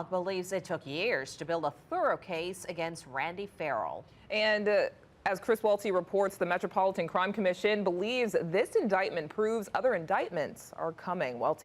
Believes it took years to build a thorough case against Randy Farrell. And as Chris Welty reports, the Metropolitan Crime Commission believes this indictment proves other indictments are coming. Welty.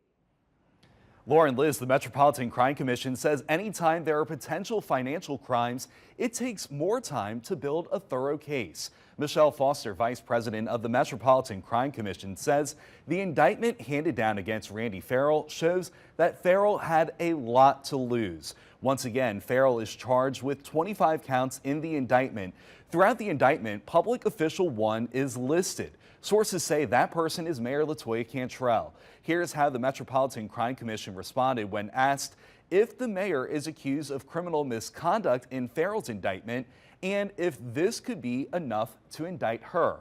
Lauren, Liz, the Metropolitan Crime Commission says anytime there are potential financial crimes, it takes more time to build a thorough case. Michelle Foster, Vice President of the Metropolitan Crime Commission, says the indictment handed down against Randy Farrell shows that Farrell had a lot to lose. Once again, Farrell is charged with 25 counts in the indictment. Throughout the indictment, Public Official 1 is listed. Sources say that person is Mayor LaToya Cantrell. Here's how the Metropolitan Crime Commission responded when asked if the mayor is accused of criminal misconduct in Farrell's indictment and if this could be enough to indict her.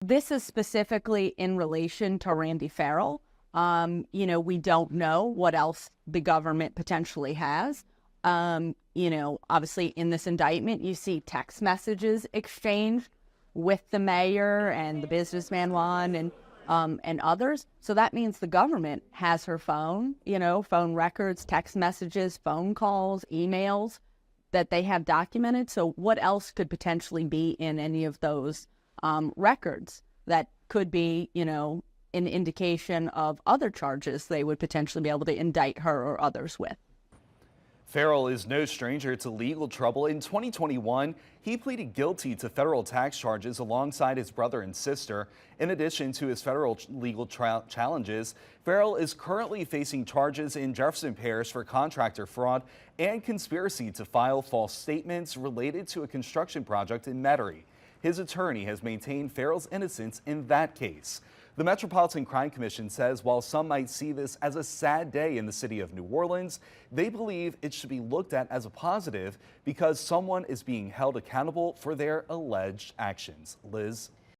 This is specifically in relation to Randy Farrell. We don't know what else the government potentially has. Obviously in this indictment, you see text messages exchanged with the mayor and the businessman one and others. So that means the government has her phone, phone records, text messages, phone calls, emails that they have documented. So what else could potentially be in any of those records that could be, an indication of other charges they would potentially be able to indict her or others with. Farrell is no stranger to legal trouble. In 2021, he pleaded guilty to federal tax charges alongside his brother and sister. In addition to his federal legal challenges, Farrell is currently facing charges in Jefferson Parish for contractor fraud and conspiracy to file false statements related to a construction project in Metairie. His attorney has maintained Farrell's innocence in that case. The Metropolitan Crime Commission says while some might see this as a sad day in the city of New Orleans, they believe it should be looked at as a positive because someone is being held accountable for their alleged actions. Liz.